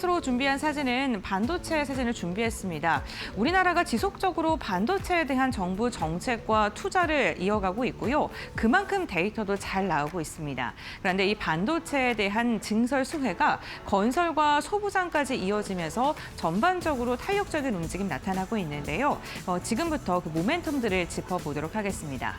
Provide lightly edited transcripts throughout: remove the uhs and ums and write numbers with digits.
것으로 준비한 사진은 반도체 사진을 준비했습니다. 우리나라가 지속적으로 반도체에 대한 정부 정책과 투자를 이어가고 있고요. 그만큼 데이터도 잘 나오고 있습니다. 그런데 이 반도체에 대한 증설 수혜가 건설과 소부장까지 이어지면서 전반적으로 탄력적인 움직임 나타나고 있는데요. 지금부터 그 모멘텀들을 짚어보도록 하겠습니다.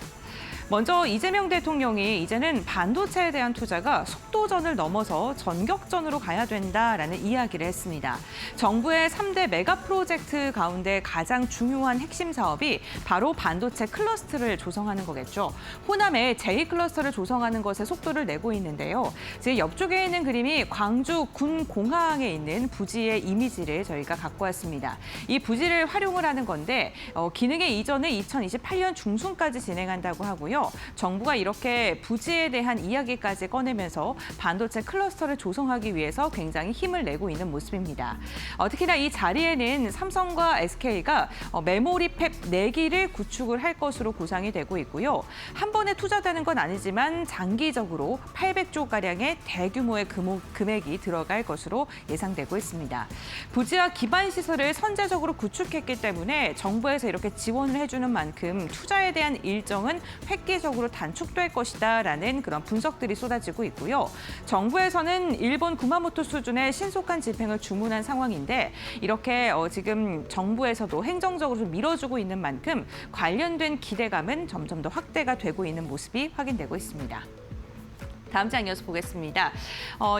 먼저 이재명 대통령이 이제는 반도체에 대한 투자가 속도전을 넘어서 전격전으로 가야 된다라는 이야기를 했습니다. 정부의 3대 메가 프로젝트 가운데 가장 중요한 핵심 사업이 바로 반도체 클러스터를 조성하는 거겠죠. 호남에 제2클러스터를 조성하는 것에 속도를 내고 있는데요. 제 옆쪽에 있는 그림이 광주 군공항에 있는 부지의 이미지를 저희가 갖고 왔습니다. 이 부지를 활용을 하는 건데 기능의 이전을 2028년 중순까지 진행한다고 하고요. 정부가 이렇게 부지에 대한 이야기까지 꺼내면서 반도체 클러스터를 조성하기 위해서 굉장히 힘을 내고 있는 모습입니다. 특히나 이 자리에는 삼성과 SK가 메모리 팹 4기를 구축을 할 것으로 구상이 되고 있고요. 한 번에 투자되는 건 아니지만 장기적으로 800조가량의 대규모의 금액이 들어갈 것으로 예상되고 있습니다. 부지와 기반 시설을 선제적으로 구축했기 때문에 정부에서 이렇게 지원을 해주는 만큼 투자에 대한 일정은 획기적으로 단축될 것이다라는 그런 분석들이 쏟아지고 있고요. 정부에서는 일본 구마모토 수준의 신속한 집행을 주문한 상황인데 이렇게 지금 정부에서도 행정적으로 좀 밀어주고 있는 만큼 관련된 기대감은 점점 더 확대가 되고 있는 모습이 확인되고 있습니다. 다음 장 이어서 보겠습니다.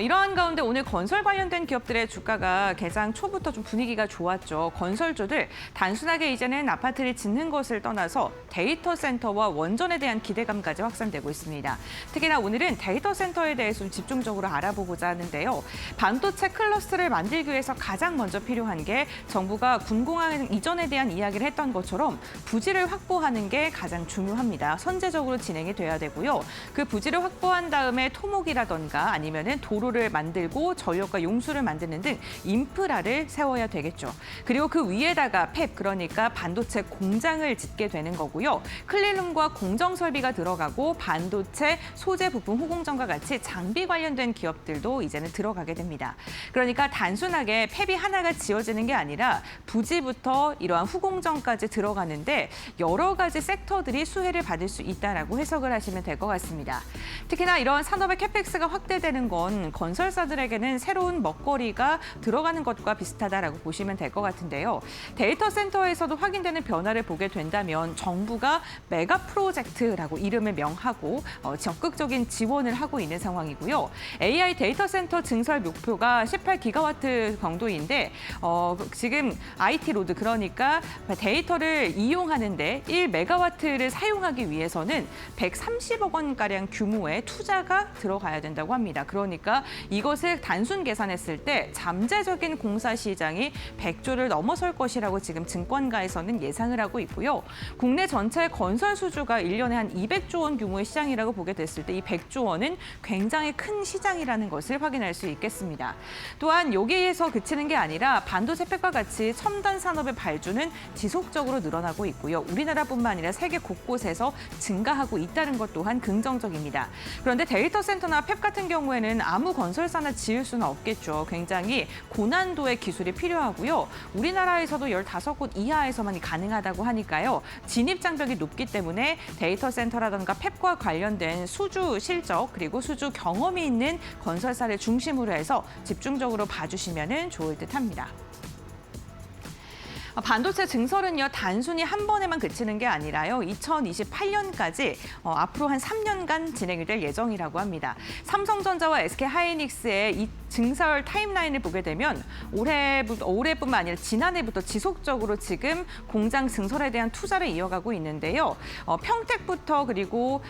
이러한 가운데 오늘 건설 관련된 기업들의 주가가 개장 초부터 좀 분위기가 좋았죠. 건설주들 단순하게 이제는 아파트를 짓는 것을 떠나서 데이터 센터와 원전에 대한 기대감까지 확산되고 있습니다. 특히나 오늘은 데이터 센터에 대해서 좀 집중적으로 알아보고자 하는데요. 반도체 클러스터를 만들기 위해서 가장 먼저 필요한 게 정부가 군공항 이전에 대한 이야기를 했던 것처럼 부지를 확보하는 게 가장 중요합니다. 선제적으로 진행이 돼야 되고요. 그 부지를 확보한 다음에 토목이라던가 아니면은 도로를 만들고 전력과 용수를 만드는 등 인프라를 세워야 되겠죠. 그리고 그 위에다가 팹, 그러니까 반도체 공장을 짓게 되는 거고요. 클린룸과 공정 설비가 들어가고 반도체 소재 부품 후공정과 같이 장비 관련된 기업들도 이제는 들어가게 됩니다. 그러니까 단순하게 팹이 하나가 지어지는 게 아니라 부지부터 이러한 후공정까지 들어가는데 여러 가지 섹터들이 수혜를 받을 수 있다라고 해석을 하시면 될 것 같습니다. 특히나 이런 산업의 캐펙스가 확대되는 건 건설사들에게는 새로운 먹거리가 들어가는 것과 비슷하다라고 보시면 될 것 같은데요. 데이터 센터에서도 확인되는 변화를 보게 된다면 정부가 메가 프로젝트라고 이름을 명하고 적극적인 지원을 하고 있는 상황이고요. AI 데이터 센터 증설 목표가 18기가와트 정도인데 지금 IT 로드, 그러니까 데이터를 이용하는데 1메가와트를 사용하기 위해서는 130억 원가량 규모의 투자가 들어가야 된다고 합니다. 그러니까 이것을 단순 계산했을 때 잠재적인 공사 시장이 100조를 넘어설 것이라고 지금 증권가에서는 예상을 하고 있고요. 국내 전체 건설 수주가 1년에 한 200조 원 규모의 시장이라고 보게 됐을 때 이 100조 원은 굉장히 큰 시장이라는 것을 확인할 수 있겠습니다. 또한 여기에서 그치는 게 아니라 반도체 팩과 같이 첨단 산업의 발주는 지속적으로 늘어나고 있고요. 우리나라뿐만 아니라 세계 곳곳에서 증가하고 있다는 것 또한 긍정적입니다. 그런데 데이터 센터나 팹 같은 경우에는 아무 건설사나 지을 수는 없겠죠. 굉장히 고난도의 기술이 필요하고요. 우리나라에서도 15곳 이하에서만 가능하다고 하니까요. 진입 장벽이 높기 때문에 데이터 센터라든가 팹과 관련된 수주 실적 그리고 수주 경험이 있는 건설사를 중심으로 해서 집중적으로 봐주시면 좋을 듯합니다. 반도체 증설은요, 단순히 한 번에만 그치는 게 아니라요, 2028년까지 앞으로 한 3년간 진행이 될 예정이라고 합니다. 삼성전자와 SK하이닉스의 이 증설 타임라인을 보게 되면 올해뿐만 아니라 지난해부터 지속적으로 지금 공장 증설에 대한 투자를 이어가고 있는데요. 평택부터 그리고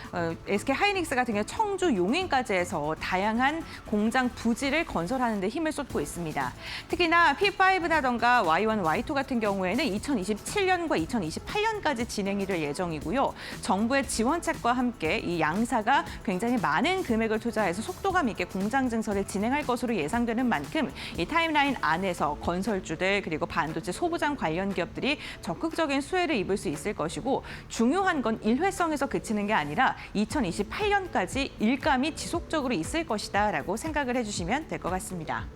SK하이닉스 같은 경우 청주, 용인까지 해서 다양한 공장 부지를 건설하는 데 힘을 쏟고 있습니다. 특히나 P5라던가 Y1, Y2 같은 경우에는 2027년과 2028년까지 진행이 될 예정이고요. 정부의 지원책과 함께 이 양사가 굉장히 많은 금액을 투자해서 속도감 있게 공장 증설을 진행할 것으로 예상되는 만큼 이 타임라인 안에서 건설주들 그리고 반도체 소부장 관련 기업들이 적극적인 수혜를 입을 수 있을 것이고, 중요한 건 일회성에서 그치는 게 아니라 2028년까지 일감이 지속적으로 있을 것이다라고 생각을 해주시면 될 것 같습니다.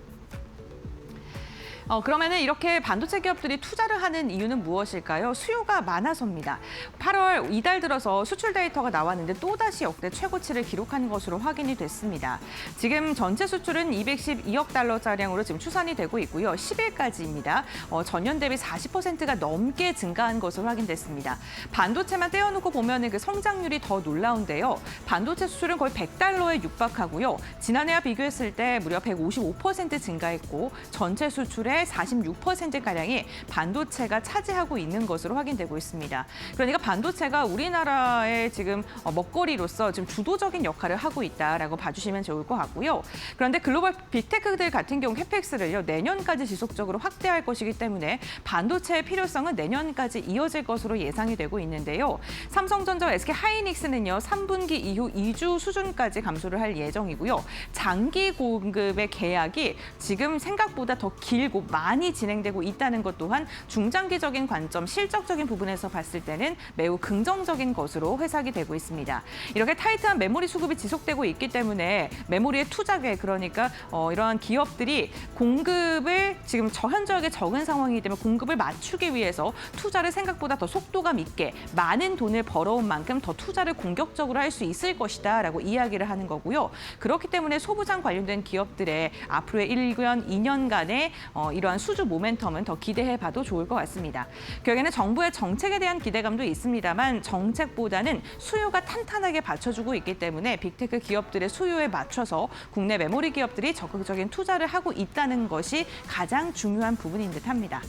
그러면은 이렇게 반도체 기업들이 투자를 하는 이유는 무엇일까요? 수요가 많아서입니다. 8월 이달 들어서 수출 데이터가 나왔는데 또다시 역대 최고치를 기록한 것으로 확인이 됐습니다. 지금 전체 수출은 212억 달러가량으로 지금 추산이 되고 있고요. 10일까지입니다. 전년 대비 40%가 넘게 증가한 것으로 확인됐습니다. 반도체만 떼어놓고 보면은 그 성장률이 더 놀라운데요. 반도체 수출은 거의 100달러에 육박하고요. 지난해와 비교했을 때 무려 155% 증가했고 전체 수출의 46%가량이 반도체가 차지하고 있는 것으로 확인되고 있습니다. 그러니까 반도체가 우리나라의 지금 먹거리로서 지금 주도적인 역할을 하고 있다라고 봐주시면 좋을 것 같고요. 그런데 글로벌 빅테크들 같은 경우 캐펙스를요, 내년까지 지속적으로 확대할 것이기 때문에 반도체의 필요성은 내년까지 이어질 것으로 예상이 되고 있는데요. 삼성전자와 SK하이닉스는요, 3분기 이후 2주 수준까지 감소를 할 예정이고요. 장기 공급의 계약이 지금 생각보다 더 길고 많이 진행되고 있다는 것 또한 중장기적인 관점, 실적적인 부분에서 봤을 때는 매우 긍정적인 것으로 해석이 되고 있습니다. 이렇게 타이트한 메모리 수급이 지속되고 있기 때문에 메모리의 투자계, 그러니까 이러한 기업들이 공급을 지금 현저하게 적은 상황이기 때문에 공급을 맞추기 위해서 투자를 생각보다 더 속도감 있게 많은 돈을 벌어온 만큼 더 투자를 공격적으로 할 수 있을 것이다라고 이야기를 하는 거고요. 그렇기 때문에 소부장 관련된 기업들의 앞으로의 1년, 2년간의 이러한 수주 모멘텀은 더 기대해봐도 좋을 것 같습니다. 결국에는 정부의 정책에 대한 기대감도 있습니다만 정책보다는 수요가 탄탄하게 받쳐주고 있기 때문에 빅테크 기업들의 수요에 맞춰서 국내 메모리 기업들이 적극적인 투자를 하고 있다는 것이 가장 중요한 부분인 듯합니다.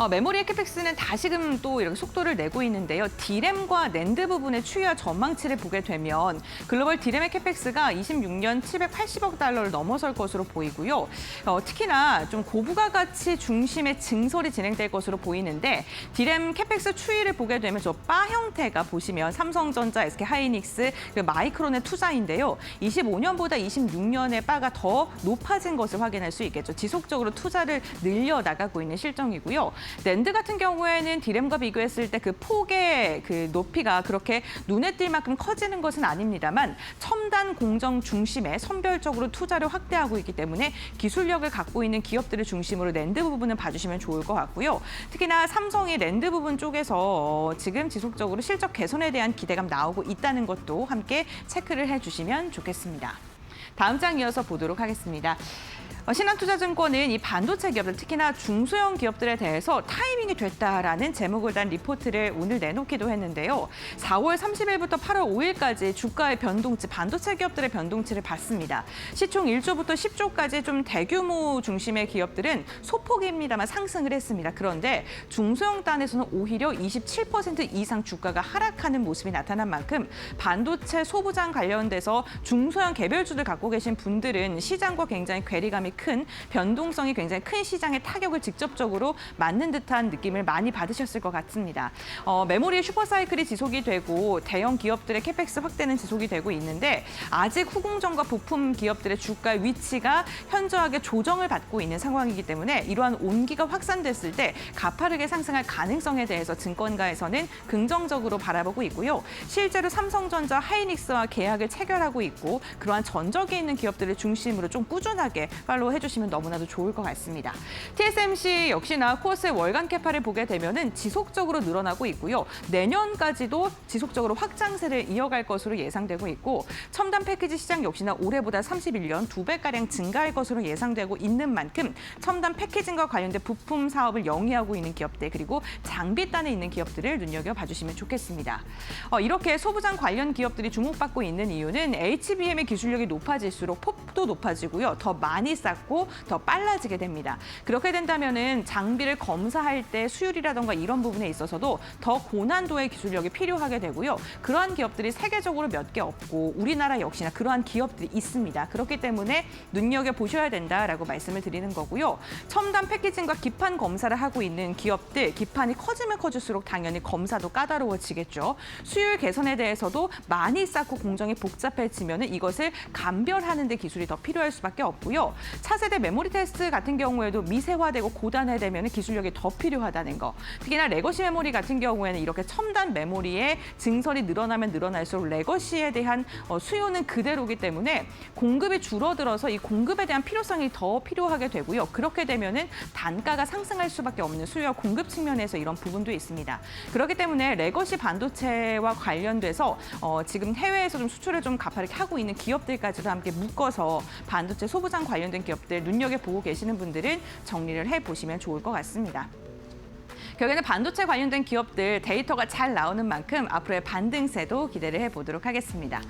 메모리의 캐펙스는 다시금 또 이렇게 속도를 내고 있는데요. D램과 낸드 부분의 추이와 전망치를 보게 되면 글로벌 D램의 캐펙스가 26년 780억 달러를 넘어설 것으로 보이고요. 특히나 좀 고부가가치 중심의 증설이 진행될 것으로 보이는데 D램 캐펙스 추이를 보게 되면 저 바 형태가 보시면 삼성전자, SK하이닉스, 마이크론의 투자인데요. 25년보다 26년의 바가 더 높아진 것을 확인할 수 있겠죠. 지속적으로 투자를 늘려나가고 있는 실정이고요. 낸드 같은 경우에는 D램과 비교했을 때 그 폭의 그 높이가 그렇게 눈에 띌 만큼 커지는 것은 아닙니다만 첨단 공정 중심에 선별적으로 투자를 확대하고 있기 때문에 기술력을 갖고 있는 기업들을 중심으로 낸드 부분을 봐주시면 좋을 것 같고요. 특히나 삼성이 낸드 부분 쪽에서 지금 지속적으로 실적 개선에 대한 기대감 나오고 있다는 것도 함께 체크를 해주시면 좋겠습니다. 다음 장 이어서 보도록 하겠습니다. 신한투자증권은 이 반도체 기업들, 특히나 중소형 기업들에 대해서 타이밍이 됐다라는 제목을 단 리포트를 오늘 내놓기도 했는데요. 4월 30일부터 8월 5일까지 주가의 변동치, 반도체 기업들의 변동치를 봤습니다. 시총 1조부터 10조까지 좀 대규모 중심의 기업들은 소폭입니다만 상승을 했습니다. 그런데 중소형 단에서는 오히려 27% 이상 주가가 하락하는 모습이 나타난 만큼 반도체 소부장 관련돼서 중소형 개별주들 갖고 계신 분들은 시장과 굉장히 괴리감이 큰, 변동성이 굉장히 큰 시장의 타격을 직접적으로 맞는 듯한 느낌을 많이 받으셨을 것 같습니다. 메모리의 슈퍼사이클이 지속이 되고 대형 기업들의 캐펙스 확대는 지속이 되고 있는데 아직 후공정과 부품 기업들의 주가 위치가 현저하게 조정을 받고 있는 상황이기 때문에 이러한 온기가 확산됐을 때 가파르게 상승할 가능성에 대해서 증권가에서는 긍정적으로 바라보고 있고요. 실제로 삼성전자, 하이닉스와 계약을 체결하고 있고 그러한 전적이 있는 기업들을 중심으로 좀 꾸준하게 팔로우 해주시면 너무나도 좋을 것 같습니다. TSMC 역시나 코어스의 월간 캐파를 보게 되면은 지속적으로 늘어나고 있고요. 내년까지도 지속적으로 확장세를 이어갈 것으로 예상되고 있고 첨단 패키지 시장 역시나 올해보다 31년 2배가량 증가할 것으로 예상되고 있는 만큼 첨단 패키징과 관련된 부품 사업을 영위하고 있는 기업들 그리고 장비단에 있는 기업들을 눈여겨봐 주시면 좋겠습니다. 이렇게 소부장 관련 기업들이 주목받고 있는 이유는 HBM의 기술력이 높아질수록 폭도 높아지고요. 더 많이 쌓고 더 빨라지게 됩니다. 그렇게 된다면은 장비를 검사할 때 수율이라던가 이런 부분에 있어서도 더 고난도의 기술력이 필요하게 되고요. 그러한 기업들이 세계적으로 몇 개 없고 우리나라 역시나 그러한 기업들이 있습니다. 그렇기 때문에 눈여겨보셔야 된다라고 말씀을 드리는 거고요. 첨단 패키징과 기판 검사를 하고 있는 기업들, 기판이 커지면 커질수록 당연히 검사도 까다로워지겠죠. 수율 개선에 대해서도 많이 쌓고 공정이 복잡해지면 이것을 감별하는 데 기술이 더 필요할 수밖에 없고요. 차세대 메모리 테스트 같은 경우에도 미세화되고 고단해되면 기술력이 더 필요하다는 거. 특히나 레거시 메모리 같은 경우에는 이렇게 첨단 메모리에 증설이 늘어나면 늘어날수록 레거시에 대한 수요는 그대로기 때문에 공급이 줄어들어서 이 공급에 대한 필요성이 더 필요하게 되고요. 그렇게 되면은 단가가 상승할 수밖에 없는 수요와 공급 측면에서 이런 부분도 있습니다. 그렇기 때문에 레거시 반도체와 관련돼서 지금 해외에서 좀 수출을 좀 가파르게 하고 있는 기업들까지도 함께 묶어서 반도체 소부장 관련된 기업들 눈여겨보고 계시는 분들은 정리를 해보시면 좋을 것 같습니다. 결국에는 반도체 관련된 기업들 데이터가 잘 나오는 만큼 앞으로의 반등세도 기대를 해보도록 하겠습니다.